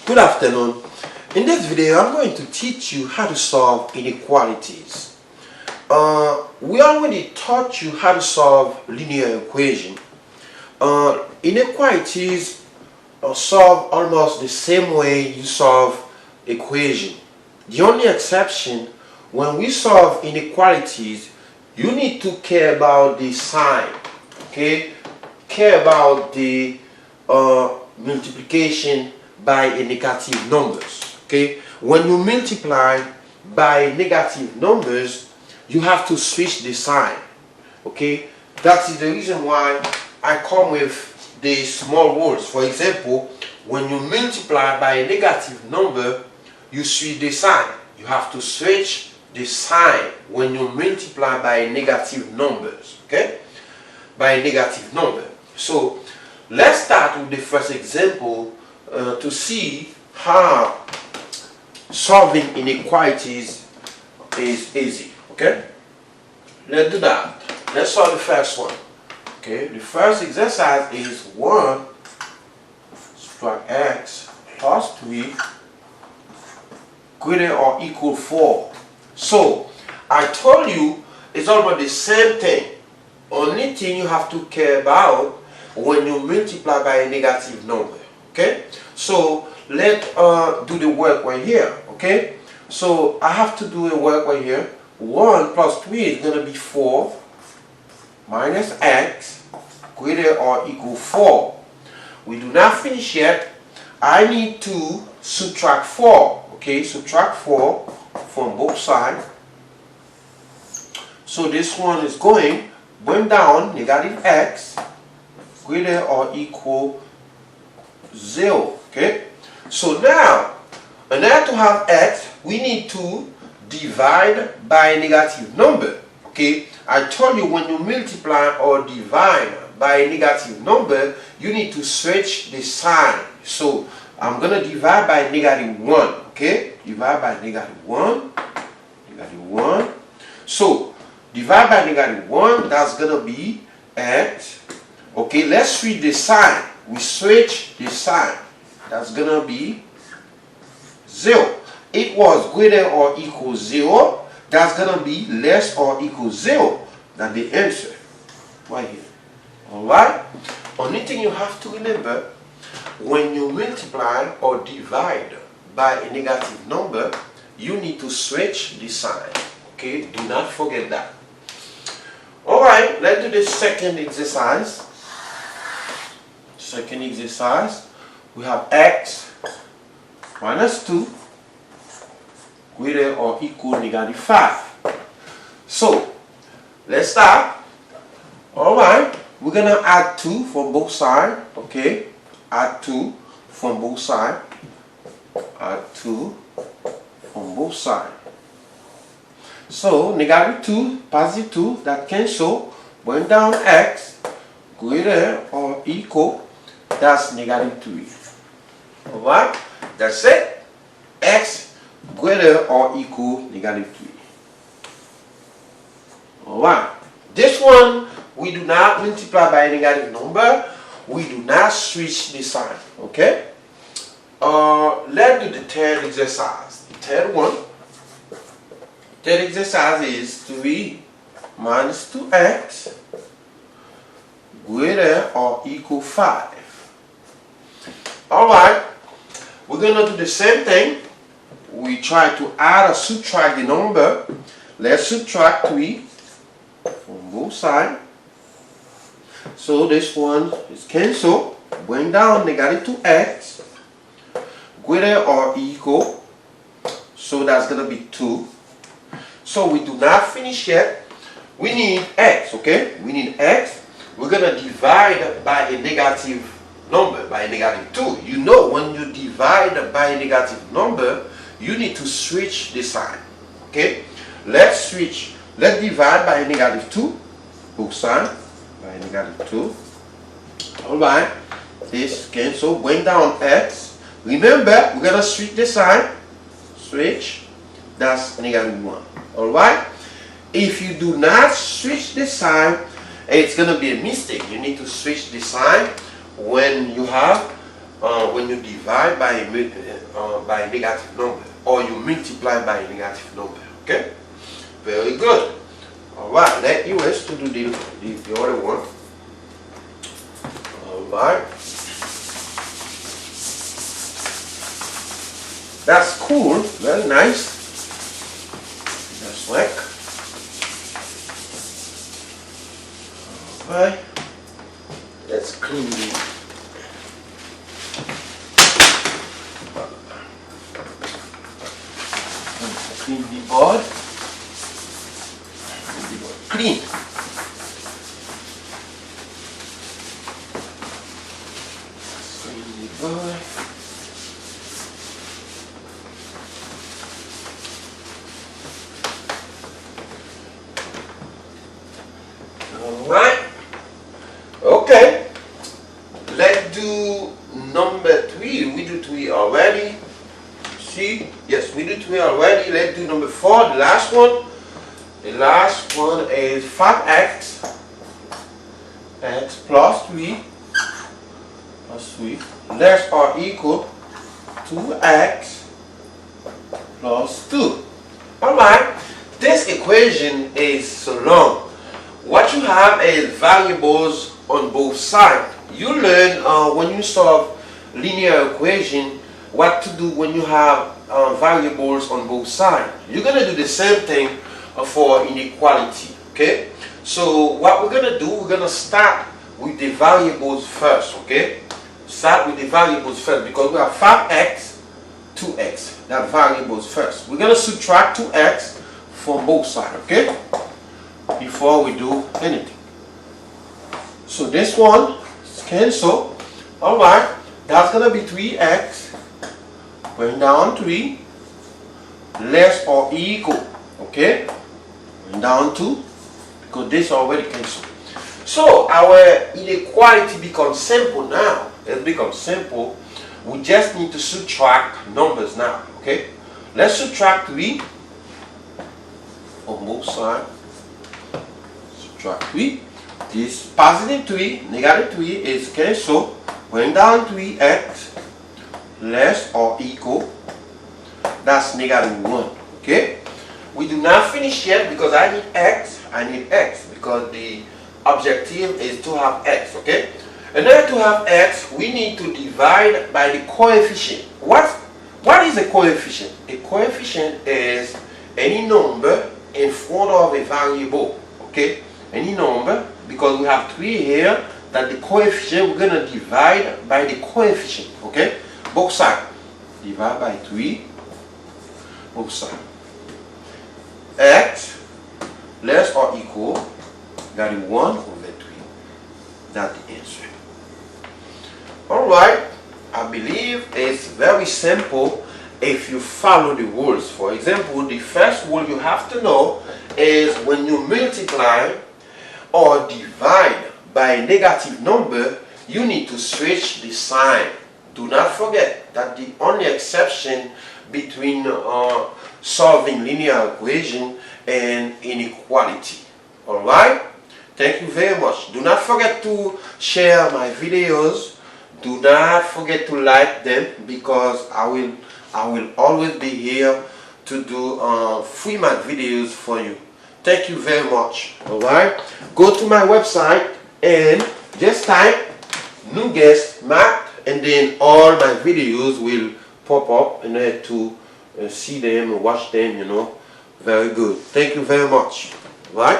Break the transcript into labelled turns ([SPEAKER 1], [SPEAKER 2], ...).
[SPEAKER 1] Good afternoon. In this video, I'm going to teach you how to solve inequalities. We already taught you how to solve linear equation. Inequalities are solved almost the same way you solve equation. The only exception, when we solve inequalities, you need to care about the sign, okay? Care about the multiplication by a negative numbers, okay? When you multiply by negative numbers, you have to switch the sign, okay? That is the reason why I come with the small words. For example, when you multiply by a negative number, you switch the sign. You have to switch the sign when you multiply by negative numbers, okay? By a negative number. So let's start with the first example to see how solving inequalities is easy, okay? Let's do that. Let's solve the first one. Okay, the first exercise is 1 subtract x plus 3 greater or equal 4. So I told you it's almost the same thing. Only thing you have to care about when you multiply by a negative number. Okay, so let's do the work right here. Okay, so I have to do a work right here. 1 plus 3 is going to be 4 minus x greater or equal 4. We do not finish yet. I need to subtract 4. Okay, subtract 4 from both sides. So this one is going bring down negative x greater or equal 0. Okay, so now in order to have x, we need to divide by a negative number. Okay, I told you when you multiply or divide by a negative number, you need to switch the sign. So I'm gonna divide by negative 1. Okay, divide by negative 1, negative 1. So divide by negative 1, that's gonna be x. Okay, let's switch the sign. We switch the sign. That's gonna be 0. It was greater or equal 0. That's gonna be less or equal 0. That's the answer right here. Alright? Only thing you have to remember, when you multiply or divide by a negative number, you need to switch the sign. Okay? Do not forget that. Alright, let's do the second exercise. Second exercise, we have x minus 2 greater or equal negative 5. So let's start. Alright, we're gonna add 2 from both sides. Okay, add 2 from both sides. Add 2 from both sides. So negative 2, positive 2, that cancel. Bring down x greater or equal, that's negative 3. Alright, that's it. X greater or equal negative 3. Alright, this one we do not multiply by a negative number. We do not switch the sign. Okay? Let's do the third exercise. The third one. Third exercise is 3 minus 2x greater or equal 5. Alright, we're going to do the same thing. We try to add or subtract the number. Let's subtract 3 from both sides. So this one is cancelled. Bring down negative 2x greater or equal. So that's going to be 2. So we do not finish yet. We need x, okay? We need x. We're going to divide by a negative number, by a negative 2. You know, when you divide by a negative number, you need to switch the sign. Okay? Let's switch. Let's divide by a negative 2. Both sides by a negative 2. Alright. This cancel. Bring down x. Remember, we're going to switch the sign. Switch. That's negative 1. Alright? If you do not switch the sign, it's going to be a mistake. You need to switch the sign when you have when you divide by a negative number, or you multiply by a negative number. Okay, very good. All right, let us to do the other one. All right, that's cool, very nice. That's work. All right, let's clean the board. Clean. Clean the board. Alright. Okay. Let's do number 3. We do 3 already. See? Yes, we do 3 already. Let's do number 4, the last one. The last one is 5x x plus 3 less or equal 2x plus 2. Alright, this equation is so long. What you have is variables on both sides. You learn when you solve linear equation what to do when you have variables on both sides. You're going to do the same thing for inequality. Okay, so what we're going to do, we're going to start with the variables first. Okay, start with the variables first because we have 5x, 2x. That variables first. We're going to subtract 2x from both sides. Okay, before we do anything. So this one is cancel. Alright, that's going to be 3x going down 3 less or equal. Okay, going down 2 because this already cancelled. So our inequality becomes simple now. It becomes simple. We just need to subtract numbers now. Okay, let's subtract 3 on both sides. Subtract 3. This positive 3, negative 3 is cancelled. Going down 3x less or equal. That's negative 1. Okay. We do not finish yet because I need x. I need x because the objective is to have x. Okay. In order to have x, we need to divide by the coefficient. What is a coefficient? A coefficient is any number in front of a variable. Okay. Any number, because we have 3 here, that the coefficient, we're going to divide by the coefficient. Okay. Both sides. Divide by 3. Both sides. X less or equal, that is 1 over 3. That's the answer. Alright, I believe it's very simple if you follow the rules. For example, the first rule you have to know is when you multiply or divide by a negative number, you need to switch the sign. Do not forget that the only exception between solving linear equation and inequality. Alright? Thank you very much. Do not forget to share my videos. Do not forget to like them because I will always be here to do free math videos for you. Thank you very much. Alright? Go to my website and just type new guest math and then all my videos will pop up in order to see them and watch them, you know. Very good. Thank you very much. Right?